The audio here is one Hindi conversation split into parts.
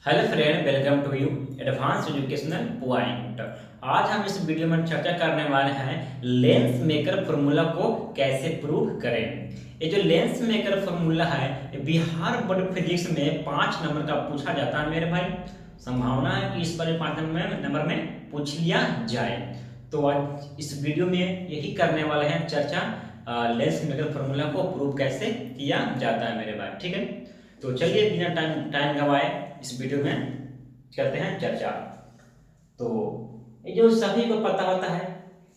Hello friend, welcome to you advance educational point. आज हम इस वीडियो में चर्चा करने वाले हैं लेंस मेकर फॉर्मूला को कैसे प्रूव करें। ये जो लेंस मेकर फॉर्मूला है ये बिहार बोर्ड फिजिक्स में 5 नंबर का पूछा जाता है मेरे भाई। संभावना है कि इस बार 5 नंबर में पूछ लिया जाए। तो आज इस वीडियो में यही करने वाले हैं चर्चा, लेंस मेकर फॉर्मूला को प्रूव कैसे किया जाता है मेरे भाई। ठीक है, तो चलिए बिना टाइम गवाए इस वीडियो में करते हैं चर्चा। तो ये जो सभी को पता होता है,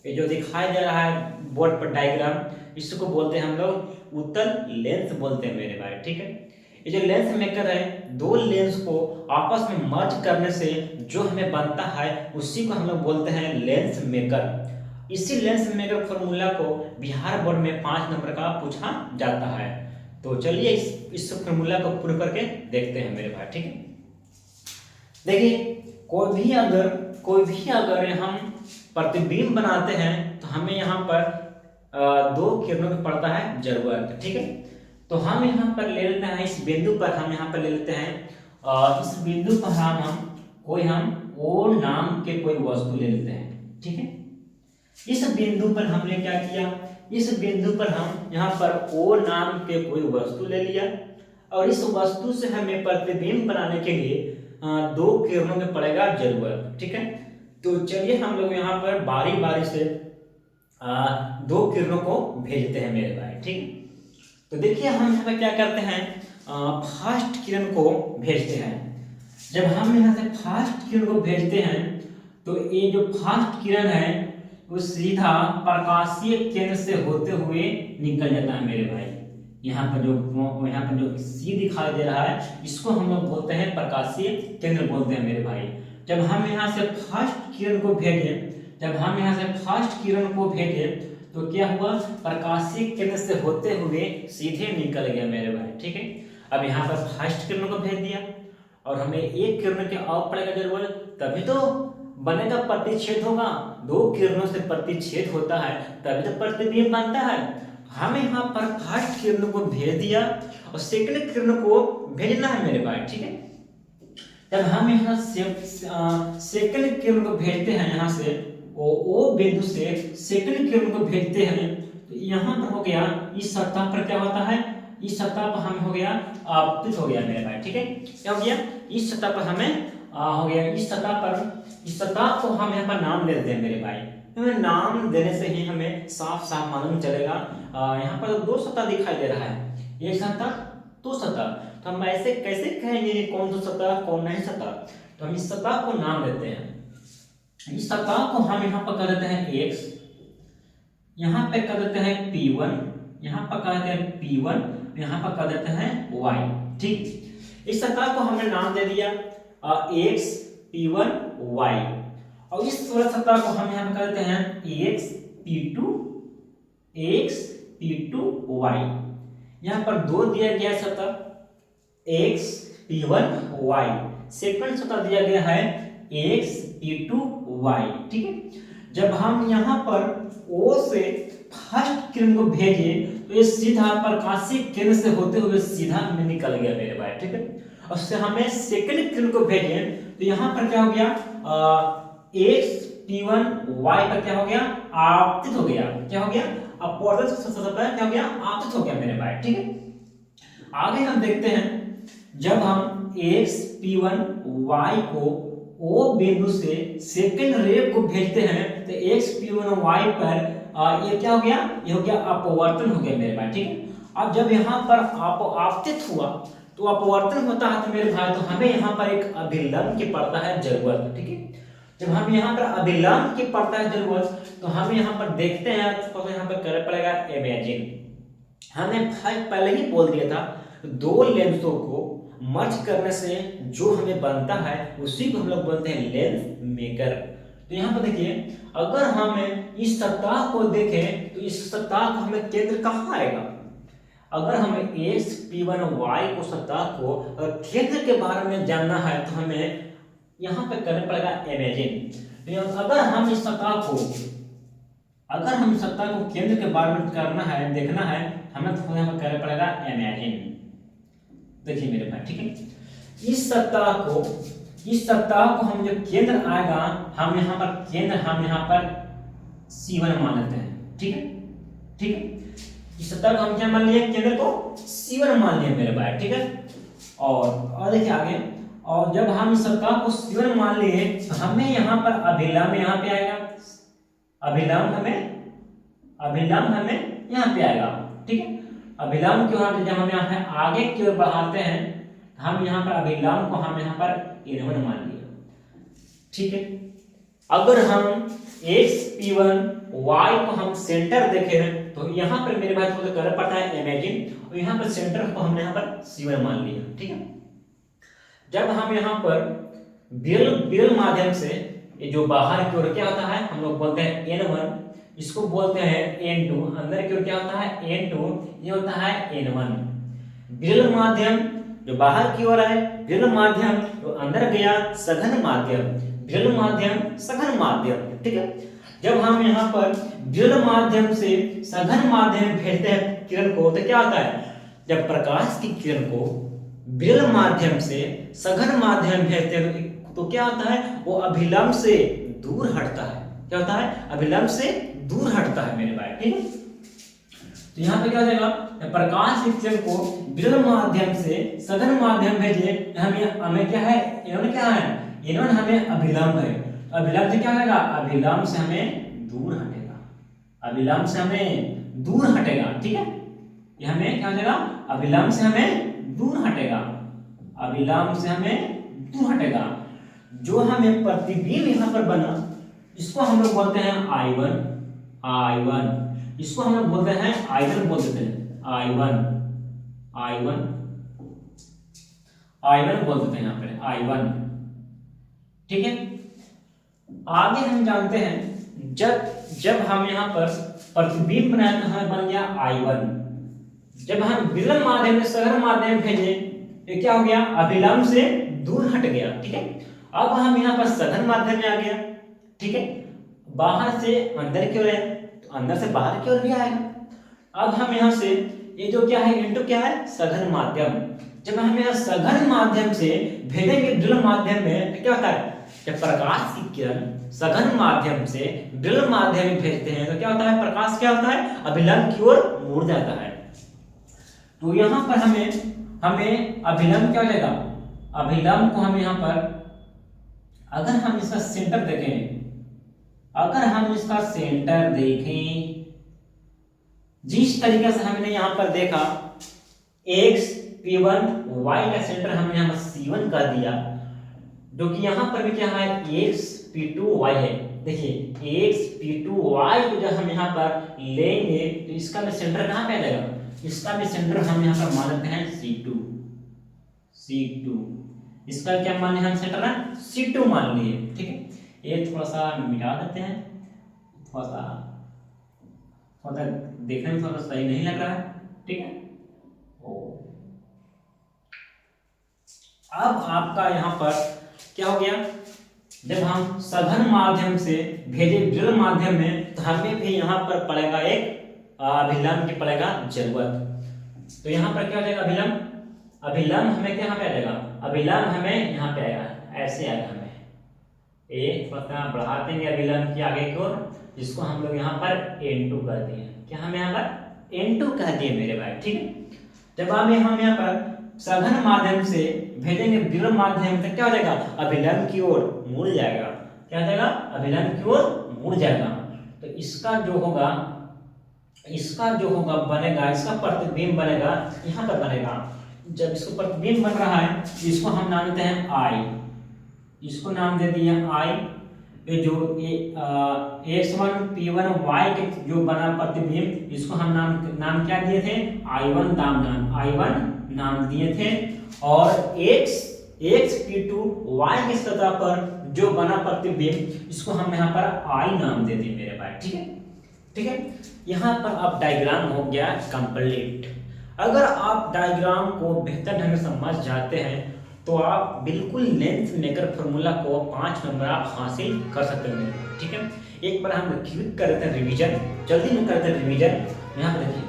ये जो दिखाई दे रहा है बोर्ड पर डायग्राम, इसको बोलते हैं हम लोग उत्तल लेंस बोलते हैं मेरे भाई। ठीक है, ये जो लेंस मेकर है, दो लेंस को आपस में मर्ज करने से जो हमें बनता है उसी को हम लोग बोलते हैं लेंस मेकर। इसी लेंस मेकर फॉर्मूला को बिहार बोर्ड में 5 नंबर का पूछा जाता है। तो चलिए इस फॉर्मूला को प्रूव करके देखते हैं मेरे भाई। ठीक है, देखिए कोई भी अगर हम प्रतिबिंब बनाते हैं तो हमें यहाँ पर 2 किरणों की पड़ता है जरूरत। ठीक है, तो हम यहाँ पर ले लेते हैं इस बिंदु पर, हम यहाँ पर ले लेते हैं इस बिंदु पर हम O नाम के कोई वस्तु ले लेते हैं। ठीक है, इस बिंदु पर हमने क्या किया, इस बिंदु पर हम यहाँ पर O नाम के कोई वस्तु ले लिया और इस वस्तु से हमें प्रतिबिंब बनाने के लिए 2 किरणों में पड़ेगा जरूरत। ठीक है, तो चलिए हम लोग यहाँ पर बारी बारी से 2 किरणों को भेजते हैं मेरे भाई। ठीक है, तो देखिए हम यहाँ पर क्या करते हैं, फर्स्ट किरण को भेजते हैं। जब हम यहाँ से फर्स्ट किरण को भेजते हैं तो ये जो फर्स्ट किरण है वो सीधा प्रकाशीय केंद्र से होते हुए निकल जाता है मेरे भाई। यहाँ पर जो सी दिखाई दे रहा है इसको हम लोग बोलते हैं प्रकाशीय केंद्र बोलते हैं मेरे भाई। जब हम यहाँ से फर्स्ट किरण को भेजे तो क्या हुआ, प्रकाशीय केंद्र से होते हुए सीधे निकल गया मेरे भाई। ठीक है, अब यहाँ पर फर्स्ट किरण को भेज दिया और हमें 1 किरण के और पड़ेगा जरूरत, तभी तो बनेगा प्रतिच्छेद होगा। 2 किरणों से प्रतिच्छेद होता है तभी तो प्रतिबिंब बनता है। हमें यहाँ पर फर्स्ट किरण को भेज दिया और सेकंड किरण को भेजना है मेरे भाई। ठीक है, जब हम यहाँ सेकंड किरण को भेजते हैं, यहाँ से ओ बिंदु से सेकंड किरण को भेजते हैं तो यहाँ पर हो गया, इस सतह पर क्या होता है, इस सतह पर हमें हो गया आपतित हो गया मेरे भाई। ठीक है, क्या हो गया, इस सतह पर हमें हो गया, इस सतह को हम यहाँ पर नाम दे देते हैं मेरे भाई। हमें नाम देने से ही हमें साफ साफ मालूम चलेगा। यहाँ पर 2 सतह दिखाई दे रहा है, एक सतह 2 सतह, तो हम ऐसे कैसे कहेंगे कौन सा सतह कौन नहीं सतह। तो हम इस सतह को नाम देते हैं, इस सतह को हम यहाँ पर कर देते हैं x, यहाँ पे कर देते हैं P1, यहाँ पर कर देते हैं P1, यहाँ पर कर देते हैं y। ठीक, इस सतह को हमने नाम दे दिया x P1 y और इस सतह को हम यहाँ पर कर देते हैं x P2 y। यहाँ पर 2 दिया गया सतह x P1 y, सेकंड सतह दिया गया है x P2 y। ठीक है, जब हम यहाँ पर O से फर्स्ट किरण को भेजे तो ये सीधा प्रकाशीय केंद्र से होते हुए सीधा में निकल गया मेरे भाई। ठीक है, और उससे हमें सेकंड किरण को भेजे तो यहाँ पर क्या हो गया, x P1 y पर क्या हो गया, आपतित हो गया। क्या हो गया, अपवर्तन सतह पर क्या हो गया, आपतित हो गया मेरे भाई। ठीक है, आगे हम देखते हैं, जब हम x P1 y को O बिंदु से सेकंड रे को भेजते हैं तो x P1 y पर ये क्या हो गया, ये हो गया अपवर्तन हो गया मेरे भाई। ठीक है, अब जब यहाँ पर आपतित हुआ तो अपवर्तन होता है तो मेरे भाई, तो हमें यहाँ पर एक अभिलंब की पड़ता है जरूरत। ठीक है, जब हम यहाँ पर अभिलंब की पड़ता है जरूरत तो हम यहाँ पर देखते हैं, तो यहाँ पर करना पड़ेगा इमेजिन। हमने पहले ही बोल दिया था 2 लेंसों को मर्ज करने से जो हमें बनता है उसी को हम लोग बोलते हैं लेंस मेकर। तो यहाँ पर देखिए, अगर हम इस सतह को देखें तो इस सतह को हमें केंद्र कहाँ आएगा, अगर हमें x P1 y को सतह को केंद्र के बारे में जानना है तो हमें यहाँ पे करना पड़ेगा इमेजिन। अगर हम इस सतह को केंद्र के बारे में करना है, देखना है, हमें तो यहाँ पर करना पड़ेगा इमेजिन। देखिए मेरे भाई। ठीक है, इस सतह को हम जो केंद्र आएगा, हम यहाँ पर C1 मान लेते हैं। ठीक है, इस सतह को हम क्या मान लिए, केंद्र को C1 मान लिए मेरे भाई। ठीक है, और देखिए आगे, और जब हम इस सतह को C1 मान लिए तो हमें यहाँ पर अभिलंब यहाँ पे आएगा, अभिलंब हमें यहाँ पे आएगा। ठीक है, अभिलंब क्यों जब हम यहाँ पे आगे की ओर बढ़ाते हैं, हम यहाँ पर अभिलंब को हम यहाँ पर N1 मान लिया। ठीक है, अगर हम x P1 y को हम सेंटर देखें तो यहाँ पर मेरे भाई थोड़ा करना पड़ता है इमेजिन, और यहाँ पर सेंटर को हमने यहाँ पर C1 मान लिया। ठीक है, जब हम यहाँ पर विरल माध्यम से ये जो बाहर की ओर क्या होता है, हम लोग बोलते हैं N1, इसको बोलते हैं N2, अंदर की ओर क्या होता है N2, ये होता है N1। विरल माध्यम जो बाहर की ओर है, विरल माध्यम जो अंदर गया सघन माध्यम, विरल माध्यम सघन माध्यम। ठीक है, जब हम यहाँ पर विरल माध्यम से सघन माध्यम में भेजते हैं किरण को, तो क्या होता है, जब प्रकाश की किरण को विरल माध्यम से सघन माध्यम में भेजते हैं तो क्या होता है, वो अभिलंब से दूर हटता है। क्या होता है, अभिलंब से दूर हटता है मेरे भाई। ठीक है, तो यहाँ पे क्या हो जाएगा, प्रकाश की किरण को विरल माध्यम से सघन माध्यम भेजे, हमें क्या है, N1 क्या है, N1 हमें अभिलंब है। अभिलंब से क्या होगा, अभिलंब से हमें दूर हटेगा, अभिलंब से हमें दूर हटेगा। ठीक है, ये हमें क्या हो जाएगा, अभिलंब से हमें दूर हटेगा, अभिलंब से हमें दूर हटेगा। जो हमें प्रतिबिंब यहाँ पर बना, इसको हम लोग बोलते हैं I1, इसको हम लोग बोलते हैं I1 बोल देते हैं, I1 बोल देते हैं यहाँ पे I1। ठीक है, आगे हम जानते हैं जब हम यहाँ पर प्रतिबिंब बनाए तो हमें बन गया I1। जब हम विरल माध्यम से सघन माध्यम भेजे, ये क्या हो गया, अभिलंब से दूर हट गया। ठीक है, अब हम यहाँ पर सघन माध्यम में आ गया। ठीक है, बाहर से अंदर की ओर है तो अंदर से बाहर की ओर भी आएगा। अब हम यहाँ से ये जो क्या है, इनटू क्या है, सघन माध्यम। जब हम यहाँ सघन माध्यम से भेजेंगे विरल माध्यम में तो क्या होता है, जब प्रकाश की किरण सघन माध्यम से विरल माध्यम में भेजते हैं तो क्या होता है, प्रकाश क्या होता है, अभिलंब की ओर मुड़ जाता है। तो यहाँ पर हमें अभिलंब क्या हो जाएगा, अभिलंब को हम यहाँ पर अगर हम इसका सेंटर देखें, जिस तरीके से हमने यहाँ पर देखा x P1 y का सेंटर हमने यहाँ पर C1 कर दिया, जो कि यहाँ पर भी क्या है x P2 y है। देखिए x P2 y को जब हम यहाँ पर लेंगे तो इसका भी सेंटर कहाँ पे आ जाएगा, इसका भी सेंटर हम यहाँ पर मान लेते हैं C2। इसका क्या मान लिया हम सेंटर है, C2 मान लिए। ठीक है, ये थोड़ा सा मिटा देते हैं, थोड़ा सा देखने में थोड़ा सही नहीं लग रहा है। ठीक है, अब आपका यहाँ पर क्या हो गया, जब हम सघन माध्यम से भेजे विरल माध्यम में तो हमें भी यहाँ पर पड़ेगा एक अभिलंब की पड़ेगा जरूरत। तो यहाँ पर क्या हो जाएगा, अभिलंब हमें क्या यहाँ पे आ जाएगा, अभिलंब हमें यहाँ पे आएगा, ऐसे आएगा। हमें एक पता बढ़ा देंगे अभिलंब की आगे की ओर, जिसको हम लोग यहाँ पर N2 कर दिए। क्या हम यहाँ पर N2 कर दिए मेरे भाई। ठीक है, जब हम यहाँ पर सघन माध्यम से भेजेंगे विरल माध्यम तक क्या हो जाएगा, अभिलंब की ओर मुड़ जाएगा। क्या हो जाएगा, अभिलंब की ओर मुड़ जाएगा। तो इसका जो होगा बनेगा, इसका प्रतिबिंब बनेगा, यहाँ पर बनेगा। जब इसको प्रतिबिंब बन रहा है इसको हम नाम देते हैं I, इसको नाम दे दिया I। ये जो x1 P1 y के जो बना प्रतिबिंब, इसको हम नाम क्या दिए थे, I1 नाम दिए थे। और x P2 y की सतह पर जो बना प्रतिबिंब, इसको हम यहाँ पर I नाम दे दिए मेरे भाई। ठीक है, यहाँ पर आप डायग्राम हो गया कंप्लीट। अगर आप डायग्राम को बेहतर ढंग से समझ जाते हैं तो आप बिल्कुल लेंस मेकर फॉर्मूला को 5 नंबर आप हासिल कर सकते हैं। ठीक है, एक बार हम क्विक कर देते हैं रिवीजन, जल्दी में करते हैं रिवीजन। यहाँ पर देखिए,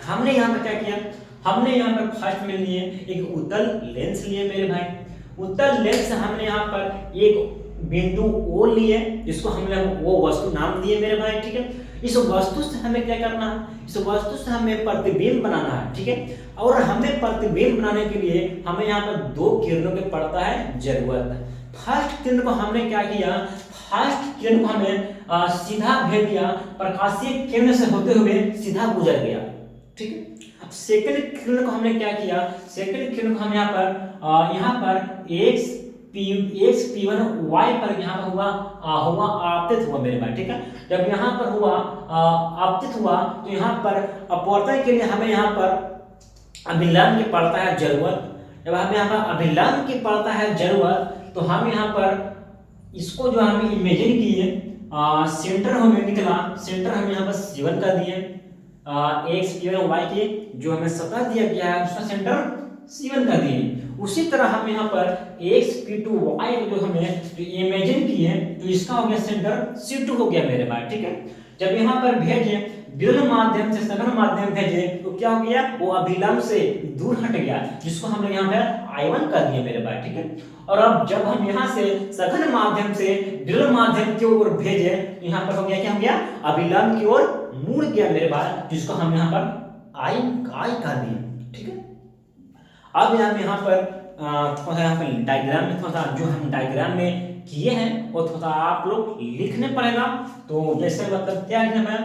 हमने यहाँ पर क्या किया, हमने यहाँ पर फर्स्ट में लिए एक उत्तल लेंस लिए मेरे भाई। उत्तल लेंस हमने यहाँ पर एक बिंदु ओ लिए, जिसको हमने वो वस्तु नाम दिए मेरे भाई, ठीक है। इस वस्तु से हमें क्या करना है, इस वस्तु से हमें प्रतिबिंब बनाना है, ठीक है। और हमें प्रतिबिंब बनाने के लिए हमें यहाँ पर दो किरणों की पड़ता है जरूरत। फर्स्ट किरण को हमने क्या किया, फर्स्ट किरण को हमें सीधा भेज दिया, प्रकाशीय किरण से होते हुए सीधा गुजर गया, ठीक है। अब सेकंड किरण को हमने क्या किया, सेकंड किरण को हम यहाँ पर एक्स P1 y पर यहाँ पर हुआ आपतित हुआ मेरे भाई, ठीक है। जब यहाँ पर हुआ आपतित हुआ तो यहाँ पर अपवर्तन के लिए हमें यहाँ पर अभिलंब की पड़ता है जरूरत। जब हमें यहाँ पर अभिलंब की पड़ता है जरूरत तो हम यहाँ पर इसको जो हमें इमेजिन किए, सेंटर हमें निकला, सेंटर हम यहाँ पर C1 कर दिए, एक्स P1 y के जो हमें सतह दिया गया है उसका सेंटर C1 कर दिए। उसी तरह हम यहाँ पर एक्स P2 y जो हमें जो इमेजिन किए तो इसका हो गया सेंटर C2 हो गया मेरे भाई, ठीक है। जब यहाँ पर भेजे विरल माध्यम से सघन माध्यम भेजे तो क्या हो गया, वो अभिलंब से दूर हट गया, जिसको हमने यहाँ पर I1 कर दिया मेरे भाई, ठीक है। और अब जब हम यहाँ से सघन माध्यम से विरल माध्यम की ओर भेजे तो यहाँ पर हो गया, क्या हो गया, अभिलंब की ओर मुड़ गया मेरे भाई, जिसको हम यहाँ पर I कर दिए, ठीक है। अब यहाँ पर थोड़ा सा यहाँ पर डायग्राम में थोड़ा सा जो हम डायग्राम में किए हैं वो थोड़ा आप लोग लिखने पड़ेगा। तो जैसे मतलब क्या लिखना है,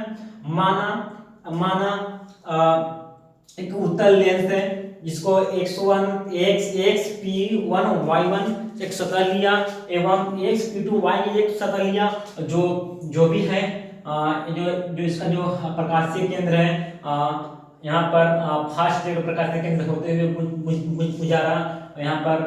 माना एक उत्तल लेंस है जिसको x P1 y1 एक सतह लिया एवं x P2 y एक सतह लिया, जो भी है जो इसका जो प्रकाशीय केंद्र है यहाँ पर फर्स्ट रे प्रकाशीय केंद्र होते हुए गुजारा, यहाँ पर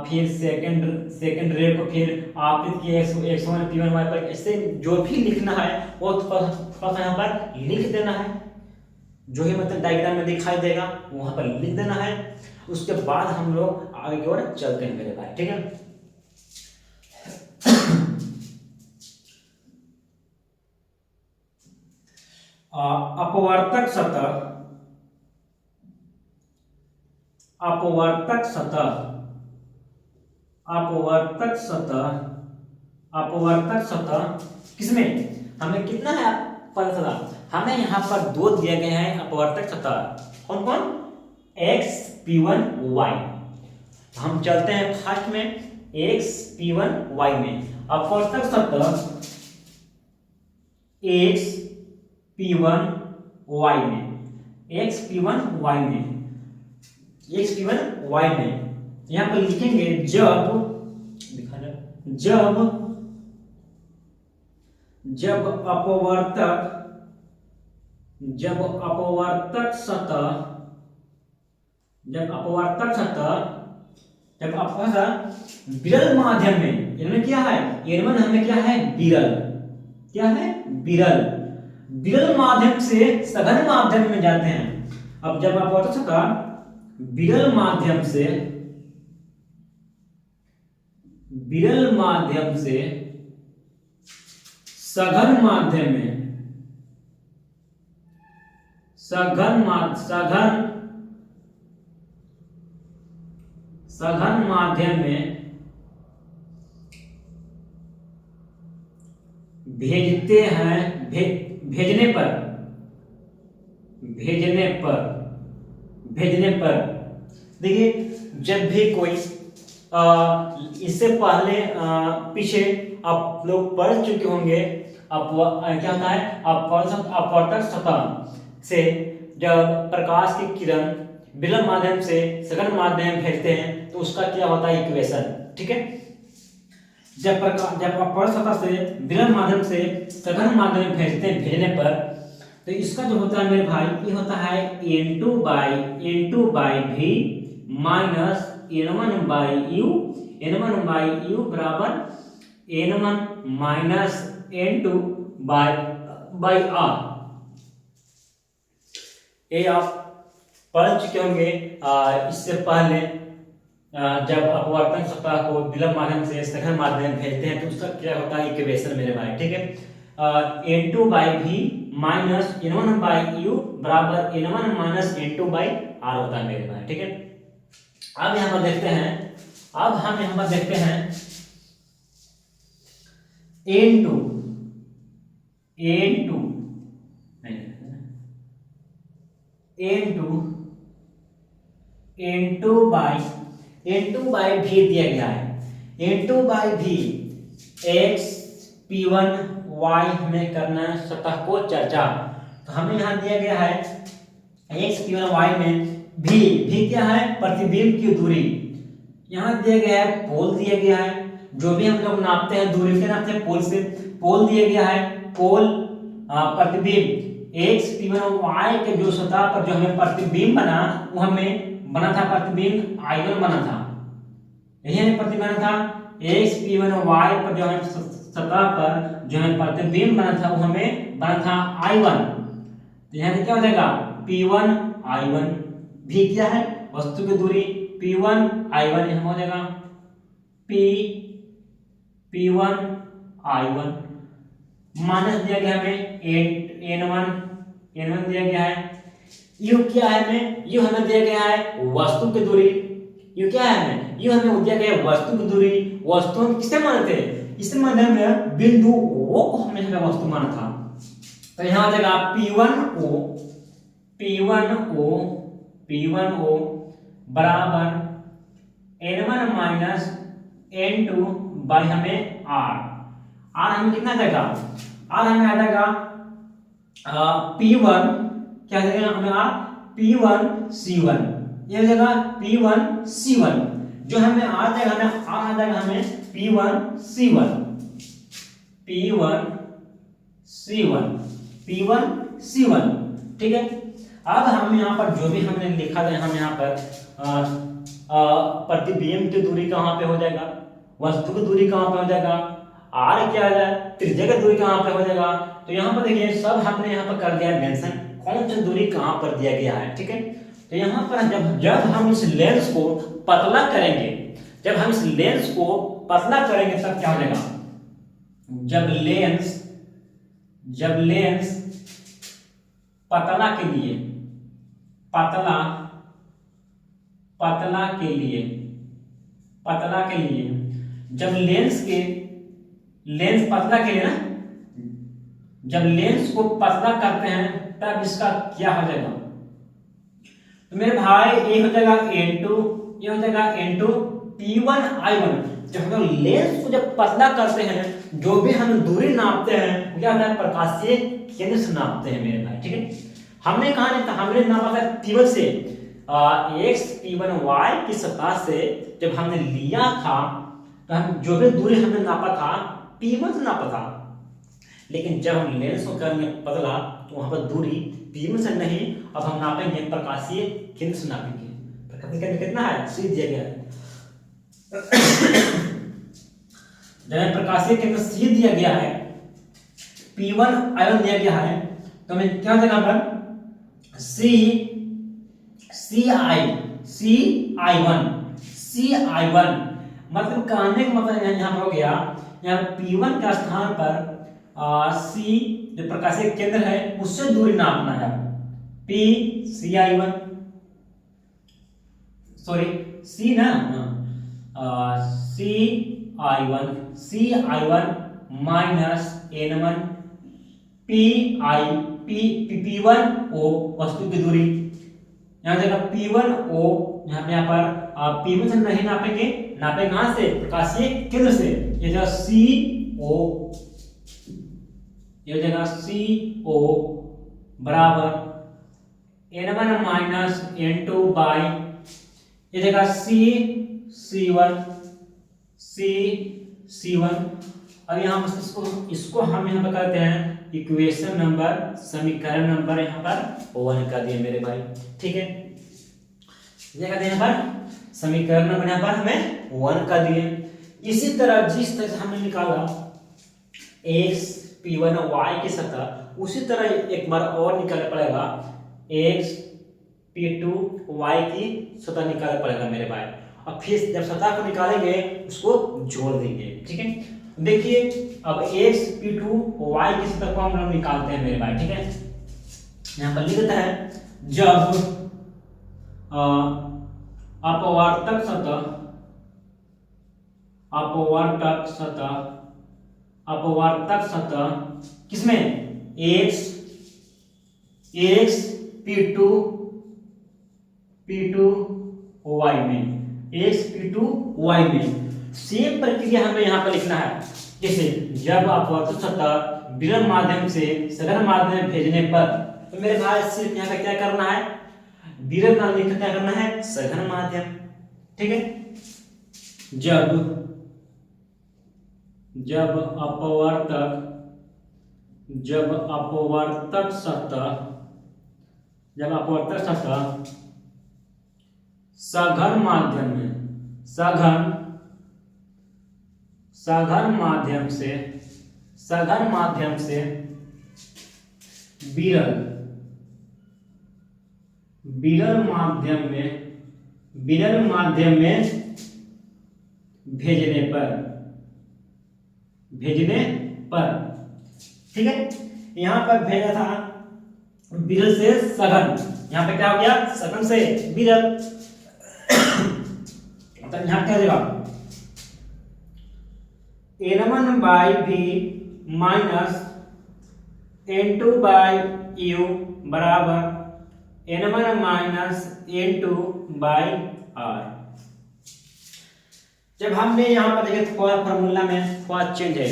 फिर सेकंड रे को फिर आपतित किए x1 P1 y पर। ऐसे जो भी लिखना है वो थोड़ा सा यहाँ पर लिख देना है, जो ही मतलब डायग्राम में दिखाई देगा वहां पर लिख देना है। उसके बाद हम लोग आगे की ओर चलते हैं मेरे भाई, ठीक है। अपवर्तक सतह किसमें हमें कितना है पता चला, हमें यहाँ पर दो दिए गए हैं अपवर्तक सतह, कौन कौन, x P1 y। हम चलते हैं फर्स्ट में x P1 y में। अपवर्तक सतह x P1 y में, x P1 y में यहाँ पर लिखेंगे जब अपवर्तक सतह विरल माध्यम में, इनमें क्या है, इनमें हमें क्या है, विरल माध्यम से सघन माध्यम में जाते हैं। अब जब अपवर्तक सतह विरल माध्यम से सघन माध्यम में भेजते हैं, भेजने पर देखिए, जब भी कोई इससे पहले पीछे आप लोग पढ़ चुके होंगे, क्या होता है, अपवर्तक सतह से जब प्रकाश की किरण विरल माध्यम से सघन माध्यम भेजते हैं तो उसका क्या होता है, इक्वेशन, ठीक है। जब अपवर्तक सतह से विरल माध्यम से सघन माध्यम भेजने पर तो इसका जो होता है मेरे भाई, ये होता है n2 by v minus n1 by u बराबर n1 minus n2 by r। ये आप पढ़ चुके होंगे इससे पहले, जब अपवर्तन सतह को विरल माध्यम से सघन माध्यम भेजते हैं तो उसका क्या होता है, इक्वेशन मेरे भाई, ठीक है। n2 by v minus n1 by u बराबर n1 minus n2 by r होता है मेरे भाई। ठीक है, अब यहाँ पर देखते हैं, अब हम यहाँ पर देखते हैं n2 n2 बाई v दिया गया है। n2 by v x p1 y हमें करना है सतह को चर्चा। तो हमें यहाँ दिया गया है x p1 y में v क्या है, प्रतिबिंब की दूरी। यहाँ दिया गया है पोल दिया गया है, जो भी हम लोग नापते हैं दूरी के नापते हैं पोल से। पोल दिया गया है, पोल प्रतिबिंब x p1 y के जो सतह पर जो हमें प्रतिबिंब बना, वो हमें बना था प्रतिबिंब I1 बना था, यही हमें प्रतिबिंब बना था। x p1 y पर जो हमें सतह पर जो हमें प्रतिबिंब बना था, वो हमें बना था I1। तो यहाँ पे क्या हो जाएगा, p1 I1। v क्या है, वस्तु की दूरी, p1 I1 यहाँ हो जाएगा p1 I1 माइनस दिया गया हमें n1 दिया गया है। u क्या है हमें, u हमें दिया गया है वस्तु की दूरी। u क्या है हमें, u हमें दिया गया है वस्तु की दूरी। वस्तु हम किसे मानते हैं, इस माध्यम में बिंदु O को हमने हमें वस्तु माना था। तो यहाँ आ जाएगा P1O बराबर n1 माइनस n2 बाई हमें r हमें कितना देगा, r हमें आ जाएगा P1 क्या देगा हमें r P1 C1, ये हो जाएगा P1 C1, जो हमें आ जाएगा हमें r आ जाएगा हमें P1 C1। ठीक है, अब हम यहाँ पर जो भी हमने लिखा था, हम यहाँ पर प्रतिबिंब की दूरी कहाँ पे हो जाएगा, वस्तु की दूरी कहाँ पे हो जाएगा, r क्या है, त्रिज्या की दूरी कहाँ पे हो जाएगा। तो यहाँ पर देखिए सब हमने यहाँ पर कर दिया मेंशन, कौन सी दूरी कहाँ पर दिया गया है। ठीक है, तो यहाँ पर जब हम इस लेंस को पतला करेंगे, तब क्या हो जाएगा, जब लेंस पतला के लिए जब लेंस पतला के लिए ना, जब लेंस को पतला करते हैं तब इसका क्या हो जाएगा। तो मेरे भाई ये हो जाएगा n2, ये हो जाएगा n2 p1 I1। जब हम लेंस को जब पतला करते हैं, जो भी हम दूरी नापते हैं क्या होता है, प्रकाशीय केंद्र से नापते हैं मेरे भाई। ठीक है, हमने कहा नहीं था, हमने नापा था P1 से, x p1 y की सतह से जब हमने लिया था, तो हम जो भी दूरी हमने नापा था P1 से नापा था। लेकिन जब हम लेंस को करेंगे पतला, तो वहां पर दूरी P1 से नहीं, अब हम नापेंगे प्रकाशीय केंद्र से नापेंगे। प्रकाशीय केंद्र कितना है, c दिया गया है। जब प्रकाशीय केंद्र c दिया गया है, P1 I1 दिया गया है, तो हमें क्या हो जाएगा पर CI1 मतलब कहने का मतलब यहाँ पर हो गया, यहाँ P1 का स्थान पर C जो प्रकाशीय केंद्र है उससे दूरी नापना है। C ना, CI1 माइनस n1 P1O वस्तु की दूरी, यहाँ देखा P1O, यहाँ पर P1 से नहीं नापेंगे, नापे कहां से, प्रकाशीय केंद्र से। ये जगह CO, ये जगह CO बराबर n1 माइनस n2 बाई ये जगह C1। अब यहाँ पर इसको हम यहाँ पर करते हैं इक्वेशन नंबर, समीकरण नंबर यहाँ पर 1 कर दिए मेरे भाई। ठीक है, ये कहते हैं यहाँ पर समीकरण नंबर यहाँ पर हमें 1 कर दिए। इसी तरह जिस तरह से हमने निकाला x p1 y की सतह, उसी तरह एक बार और निकालना पड़ेगा x p2 y की सतह निकालना पड़ेगा मेरे भाई। अब फिर जब सतह को निकालेंगे उसको जोड़ देंगे। ठीक है, देखिए अब x p2 y की सतह को हम लोग निकालते हैं मेरे भाई। ठीक है, यहाँ पर लिख देता है अपवर्तक सतह, अपवर्तक सतह, अपवर्तक सतह किसमें x p2 y में, x p2 y में। सेम प्रक्रिया हमें यहाँ पर लिखना है। जैसे जब अपवर्तक सतह विरल माध्यम से सघन माध्यम में भेजने पर, तो मेरे भाई सिर्फ यहाँ पे क्या करना है, विरल माध्यम में क्या करना है, सघन माध्यम। ठीक है, जब अपवर्तक सतह सघन माध्यम से विरल माध्यम में भेजने पर, ठीक है, यहाँ पर भेजा था विरल से सघन, यहाँ पे क्या हो गया, सघन से विरल। तो यहाँ क्या देगा, n1/v माइनस n2/u बराबर n1 माइनस n2/r। जब हमने यहाँ पर देखे फॉर्मूला में थोड़ा चेंज है,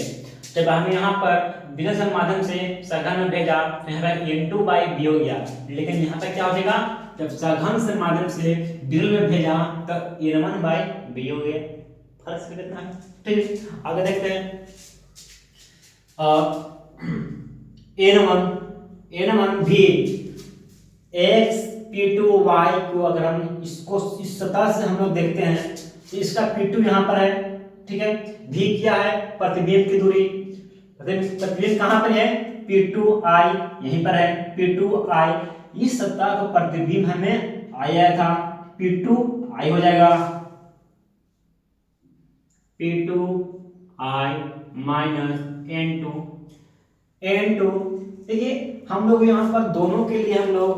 जब हमने यहाँ पर विरल माध्यम से सघन में भेजा तो यहाँ पर n2/v हो गया, लेकिन यहाँ पर क्या हो जाएगा, जब सघन से माध्यम से विरल में भेजा तो n1/v हो गया। फर्क से कितना है, ठीक। आगे देखते हैं, n1v x p2y को अगर हम इसको इस सतह से हम लोग देखते हैं तो इसका p2 यहाँ पर है, ठीक है। v क्या है, प्रतिबिंब की दूरी, प्रतिबिंब कहाँ पर है, p2i यहीं पर है, p2i। इस सतह का प्रतिबिंब हमें आया था, p2i हो जाएगा, p2i माइनस n2। देखिए हम लोग यहाँ पर दोनों के लिए हम लोग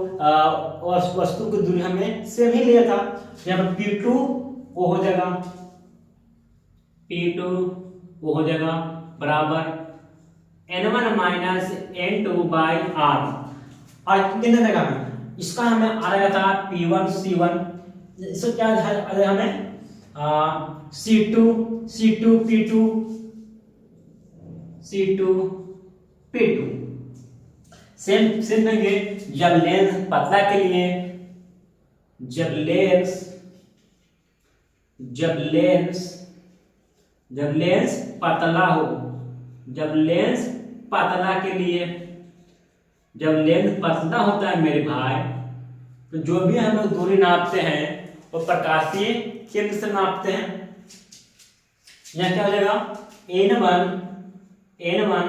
वस्तु की दूरी हमें सेम ही लिया था। यहाँ पर p2 वो हो जाएगा, बराबर n1 माइनस n2/r। और कितने देगा हमें, इसका हमें आ रहा था p1 c1, इसको क्या आ रहा हमें c2 p2 सेम देंगे। जब लेंस पतला के लिए, जब लेंस पतला हो, जब लेंस पतला होता है मेरे भाई, तो जो भी हम लोग दूरी नापते हैं वो प्रकाशीय केंद्र से नापते हैं। यहाँ क्या हो जाएगा, n1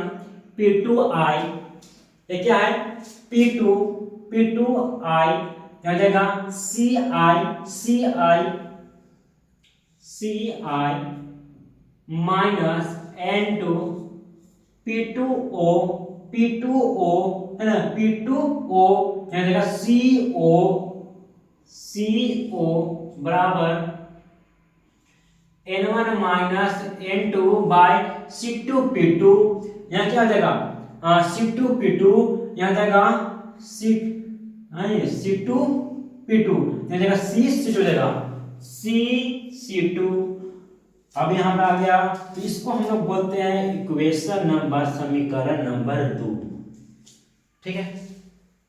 p2i, ये क्या है, p2i, यहाँ जाएगा ci माइनस n2 p2o है ना, p2o यहाँ जाएगा co बराबर n1 माइनस n2/c2 p2। यहाँ क्या हो जाएगा, c2 p2 यहाँ जाएगा c2 p2 यहाँ जाएगा c हो जाएगा c2। अब यहाँ पर आ गया, तो इसको हम लोग बोलते हैं इक्वेशन नंबर, समीकरण नंबर 2, ठीक है।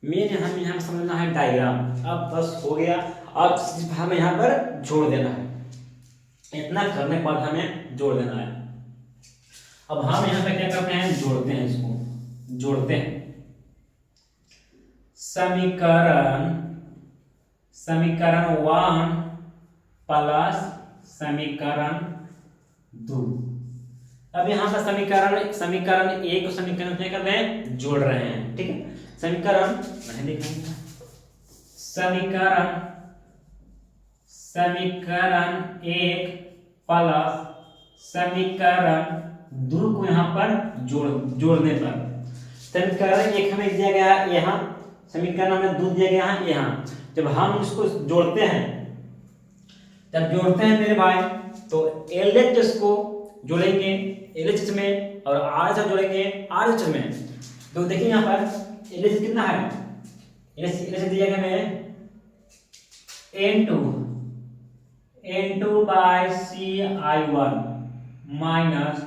मेन हमें यहाँ समझना है डायग्राम। अब बस हो गया, अब सिर्फ हमें यहाँ पर जोड़ देना है, इतना करने के बाद हमें जोड़ देना है। अब हम यहाँ पे क्या करते हैं, जोड़ते हैं, इसको जोड़ते हैं। समीकरण 1 प्लस समीकरण 2। अब यहाँ पर समीकरण 1 को समीकरण क्या कर रहे हैं, जोड़ रहे हैं, ठीक है। समीकरण नहीं लिखेंगे, समीकरण 1 प्लस समीकरण 2 को यहाँ पर जोड़ने पर, समीकरण 1 हमें दिया गया है यहाँ, समीकरण हमें 2 दिया गया है यहाँ, जब हम इसको जोड़ते हैं, जब जोड़ते हैं मेरे भाई, तो LHS को जोड़ेंगे LHS में और RH जोड़ेंगे RH में। तो देखिए यहाँ पर LHS कितना है, LHS दिया गया हमें N2 by CI1 minus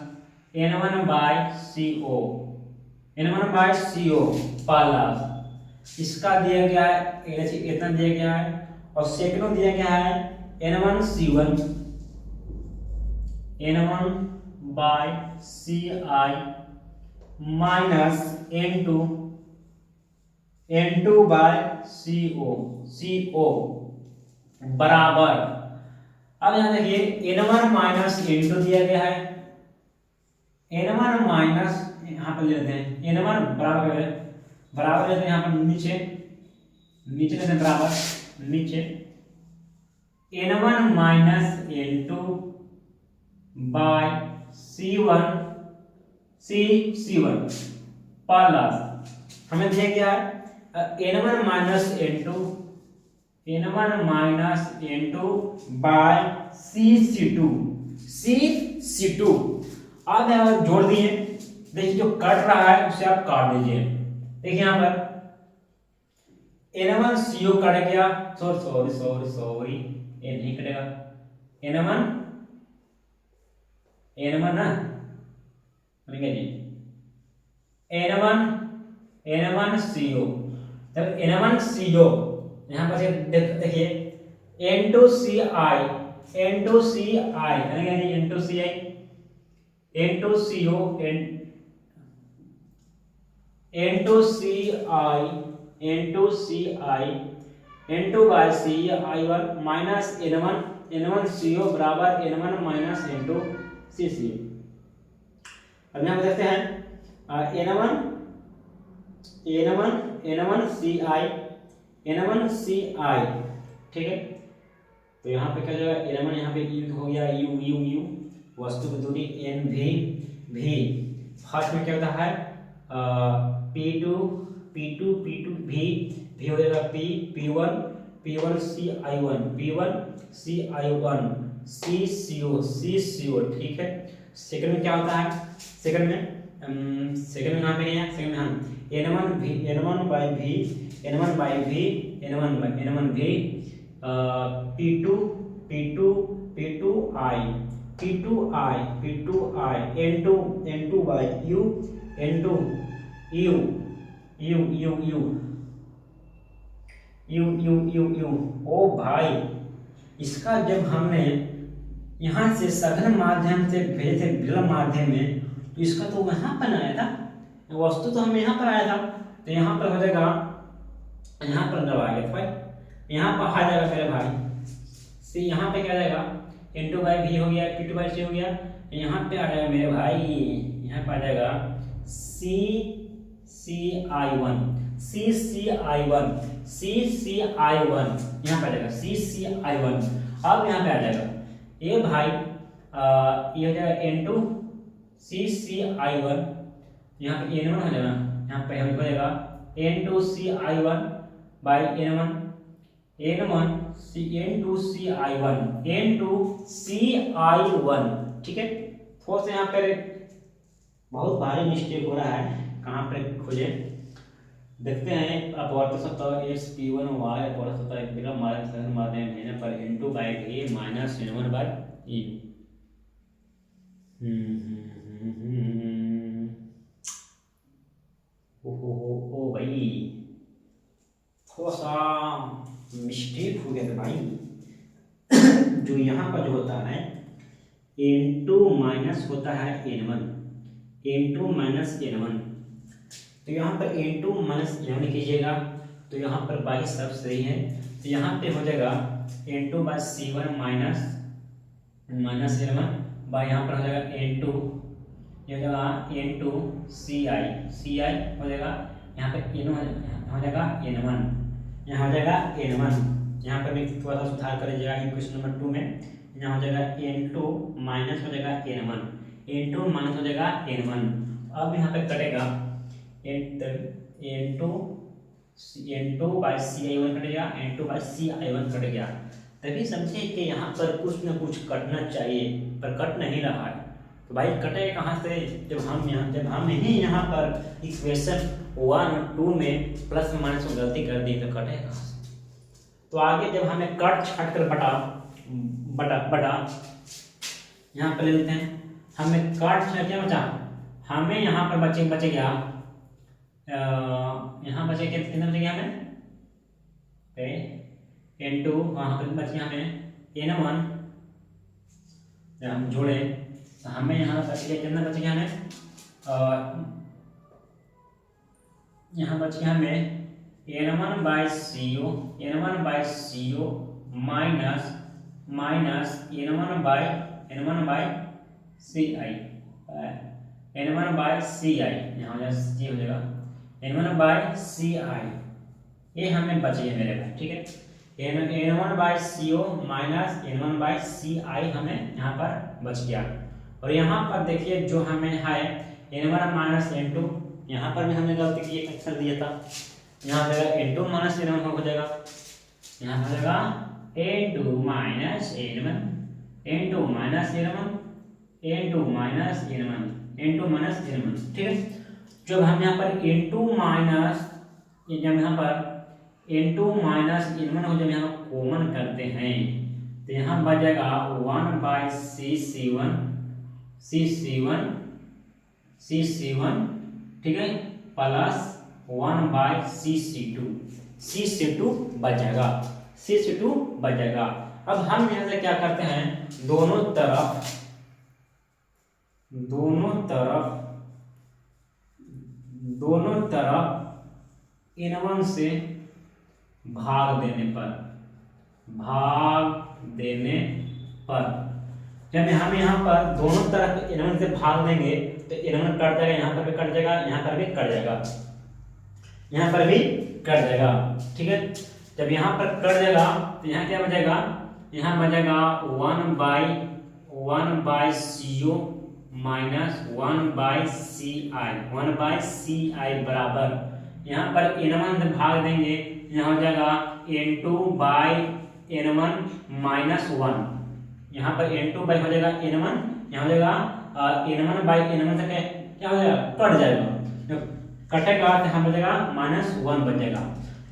N1 by CO, N1 by CO plus इसका दिया गया है LHS इतना दिया गया है, और सेकंड दिया गया है N1 by CI minus N2 by CO बराबर, अब यहां देखिए N1 माइनस N2 दिया गया है, N1 माइनस यहां पर लेते हैं N1 बराबर लेते हैं, यहां पर नीचे लेते हैं बराबर, नीचे N1 minus N2 bye C1 plus हमें दिया गया है N1 minus N2 bye C2। अब यहाँ जोड़ दिए, देखिए जो कट रहा है उसे आप काट दीजिए। देखिए यहाँ पर N1 CO कट गया, सॉरी ये नहीं कटेगा, N1 ना बनेगा जी, N1 CO, तब N1 CO यहाँ पर देखिए N2 CI बनेगा जी, N2 CO N2 by CI1 minus N1 CO बराबर N1 माइनस N2 CO। अब यहाँ पर देखते हैं N1 CI, ठीक है। तो यहाँ पे क्या हो जाएगा, N1 यहाँ पे हो गया U वस्तु की दूरी NV, फर्स्ट में क्या होता है P2 V हो जाएगा P1 CI1 ठीक है। सेकंड में क्या होता है, सेकंड में यहाँ पे है, सेकंड में हम N1 by V P2I N2 by U ओ भाई, इसका जब हमने यहाँ से सघन माध्यम से भेजे थे विलंब माध्यम में, तो इसका तो यहाँ पर आया था, वस्तु तो हमें यहाँ पर आया था, तो यहाँ पर हो जाएगा, यहाँ पर जब आ गया भाई, यहाँ पर आ जाएगा मेरे भाई सी, यहाँ पे क्या आ जाएगा N2 बाई V हो गया, P2 बाई C हो गया, यहाँ पे आ जाएगा मेरे भाई, यहाँ पे आ जाएगा CCI1 यहाँ पे आ जाएगा CCI1। अब यहाँ पे आ जाएगा ये भाई ये हो जाएगा N2 CCI1, यहाँ पे N1 हो जाएगा, यहाँ पे हो जाएगा N2 CI1 by N2 CI1 ठीक है। थोड़ा सा यहाँ पर बहुत भारी मिस्टेक हो रहा है, कहाँ पर खोजे देखते हैं। अपवर्त सत्ता एक्स P1 Y अपवर्त सत्ता एक विलंब माध्यम भेजने पर N2 by V minus N1 by E। ओ भाई थोड़ा सा मिस्टेक हो गया था भाई। जो यहाँ पर जो होता है N2 माइनस होता है N1 तो यहाँ पर N2 माइनस N1 कीजिएगा, तो यहाँ पर बाकी सब सही है, तो यहाँ पे हो जाएगा N2 by C1 minus N1 by यहाँ पर हो जाएगा N2, ये हो जाएगा N2 CI हो जाएगा, यहाँ पे N1 हो जाएगा N1, यहाँ हो जाएगा N1, यहाँ पर भी थोड़ा सा सुधार कर लीजिएगा क्वेश्चन नंबर 2 में, यहाँ हो जाएगा N2 माइनस हो जाएगा N1 माइनस हो जाएगा N1। अब यहाँ पे कटेगा N2 N2/CI1 कट गया, N2/CI1 कट गया। तभी समझे कि यहाँ पर कुछ ना कुछ कटना चाहिए, पर कट नहीं रहा है। तो भाई कटेगा कहाँ से? जब हम ही यहाँ पर इक्वेशन 1 और 2 में प्लस माइनस में गलती कर दी तो कटेगा कहाँ से? तो आगे जब हमें कट छाट कर बटा बटा बटा यहाँ पर ले लेते हैं। हमें कट छाट क्या बचा? हमें यहाँ पर बचे गया, यहाँ बचे कितना बचे गया हमें? N2, वहाँ पर बच गया हमें N1। जब हम जोड़े तो हमें यहाँ बच गया कितना बच गया हमें? यहाँ बच गया हमें N1/CO माइनस N1/CI यहाँ हो जाएगा N1/CI। ये हमें बची है मेरे भाई, ठीक है। N1/CO माइनस N1/CI हमें यहाँ पर बच गया। और यहाँ पर देखिए जो हमें है N1 - N2, यहाँ पर भी हमने गलती की, एक अक्षर दिया था। यहाँ हो जाएगा N2 - N1 हो जाएगा, यहाँ हो जाएगा N2 - N1, N2 - N1, N2 - N1, ठीक है। जब हम यहाँ पर N2 - N1 हो, जब यहाँ कॉमन करते हैं तो यहाँ बच जाएगा 1/C1, ठीक है, प्लस 1/C2 बच जाएगा। अब हम यहाँ से क्या करते हैं, दोनों तरफ N1 से भाग देने पर जब हम यहाँ पर दोनों तरफ N1 से भाग देंगे तो N1 कट जाएगा, यहाँ पर भी कट जाएगा, यहाँ पर भी कट जाएगा, ठीक है। जब यहाँ पर कट जाएगा तो यहाँ क्या बचेगा? यहाँ बचेगा 1/CO माइनस 1/CI बराबर, यहाँ पर N1 से भाग देंगे, यहाँ हो जाएगा N2/N1 - 1। यहाँ पर N2 हो जाएगा N1, यहाँ हो जाएगा N1/N1 से क्या हो जाएगा? कट जाएगा। जब कटेगा तो यहाँ बचेगा -1 बचेगा,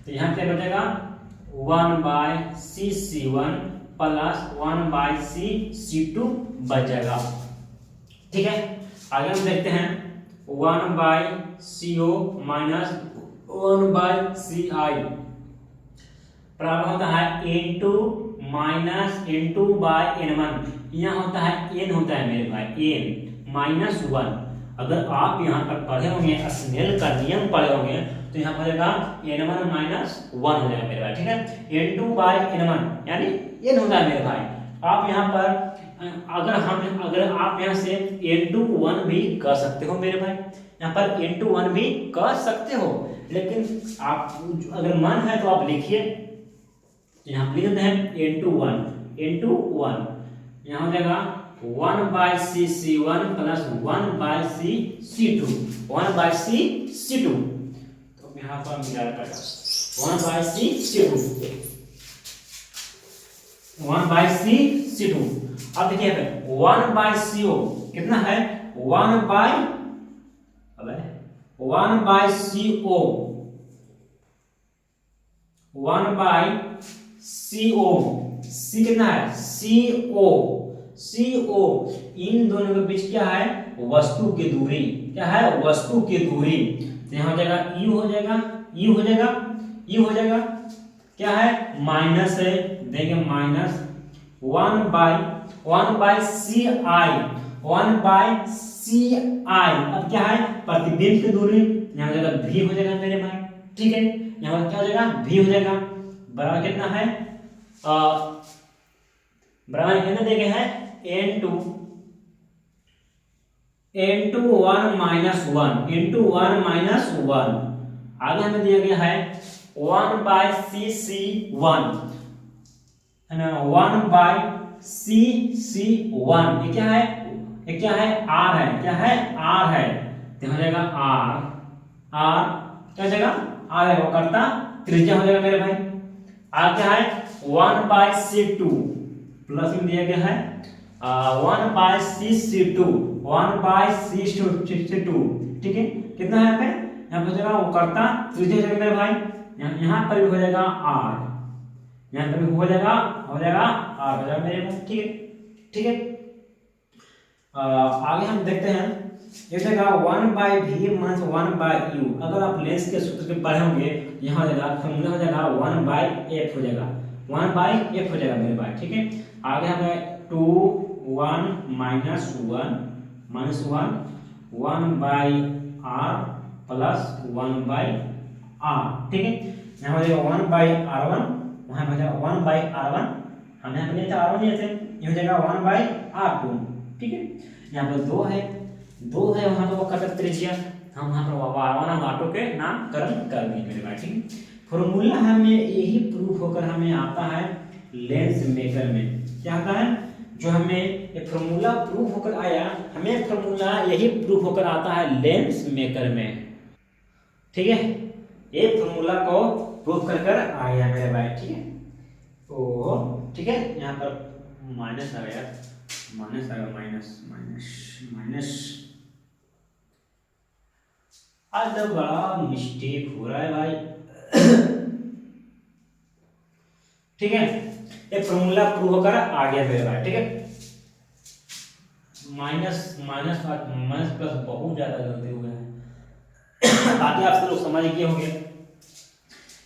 तो यहाँ क्या बचेगा? 1/CC1 प्लस 1/CC2 बच जाएगा, ठीक है। आगे हम देखते हैं 1/CO माइनस 1/CI बराबर होता है N2 - N2/N1। यहाँ होता है N होता है मेरे भाई, N -1। अगर आप यहाँ पर पढ़े होंगे, स्नेल का नियम पढ़े होंगे, तो यहाँ पर जाएगा N1 - 1 हो जाएगा मेरे भाई, ठीक है। N2/N1 यानी N होता है मेरे भाई। आप यहाँ पर अगर आप यहाँ से N2 1 भी कर सकते हो मेरे भाई, यहाँ पर N2 1 भी कर सकते हो, लेकिन आप अगर मन है तो आप लिखिए। यहाँ लिख देते हैं N2 1 यहाँ हो जाएगा 1/CC1 प्लस 1/CC2 तो यहाँ पर मिला करेगा 1/CC2। अब देखिए 1/CO कितना है? 1/CO 1/CO C कितना है? CO इन दोनों के बीच क्या है? वस्तु की दूरी। क्या है? वस्तु की दूरी। तो यहाँ हो जाएगा E हो जाएगा क्या है? माइनस है, देंगे माइनस 1/CI। अब क्या है? प्रतिबिंब की दूरी, यहाँ हो जाएगा V हो जाएगा मेरे भाई, ठीक है। यहाँ क्या हो जाएगा? V हो जाएगा, बराबर कितना है? बराबर कितना देंगे है? N2 1 - 1 आगे हमें दिया गया है 1/CC1 है ना, 1/CC1 ये क्या है? R है, क्या है? R है, तो हो जाएगा R क्या हो जाएगा? आगे वो करता त्रिज्या हो जाएगा मेरे भाई। आगे है 1/c2 प्लस में दिया गया है 1/c2 1/c2 ठीक है। कितना है यहाँ पे, यहाँ पे हो जाएगा वो करता त्रिज्या हो जाएगा मेरे भाई, यहाँ पर भी हो जाएगा r, यहाँ पर भी हो जाएगा r हो जाएगा मेरे भाई। ठीक है ठीक है। आगे हम देखते हैं ये जगह 1/v माइनस 1/u। अगर आप लेंस के सूत्र के पढ़े होंगे यहाँ हो जाएगा फॉर्मूला हो जाएगा 1/f हो जाएगा 1/f हो जाएगा मेरे भाई। ठीक है। आगे हमें 2 1 माइनस 1 1/r प्लस 1/r। ठीक है। यहाँ हो जाएगा 1/r1, वहाँ हो जाएगा 1/r1, हमें यहाँ पे r1 जैसे ये हो जाएगा 1/r2। ठीक है। यहाँ पर 2 है वहाँ पे वो कटर त्रिज्या, हम वहाँ पर r1 और r2 के नामकरण कर दिए मेरे भाई। ठीक है। फॉर्मूला हमें यही प्रूफ होकर हमें आता है लेंस मेकर में। क्या आता है, जो हमें ये फॉर्मूला प्रूफ होकर आया, हमें फॉर्मूला यही प्रूफ होकर आता है लेंस मेकर में। ठीक है। ये फॉर्मूला को प्रूफ कर आया मेरे भाई। ठीक है। तो ठीक है, यहाँ पर माइनस आ गया, माइनस आज तो बड़ा मिस्टेक हो रहा है भाई। ठीक है। ये फॉर्मूला प्रूव होकर आ गया मेरे भाई। ठीक है। माइनस प्लस बहुत ज्यादा गलती हो गया है। बाकी आप सब लोग समझ गए होंगे।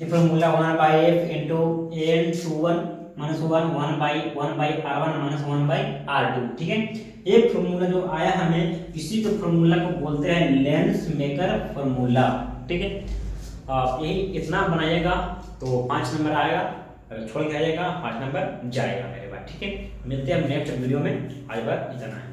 ये formula 1/f into n21 minus 1/r1 minus 1/r2। ठीक है। ये फॉर्मूला जो आया हमें, इसी के फॉर्मूला को बोलते हैं लेंस मेकर फॉर्मूला। ठीक है। आप यही इतना बनाइएगा तो 5 नंबर आएगा, अगर छोड़ के आइएगा 5 नंबर जाएगा मेरे पास। ठीक है। मिलते हैं नेक्स्ट वीडियो में, आज बार इतना है।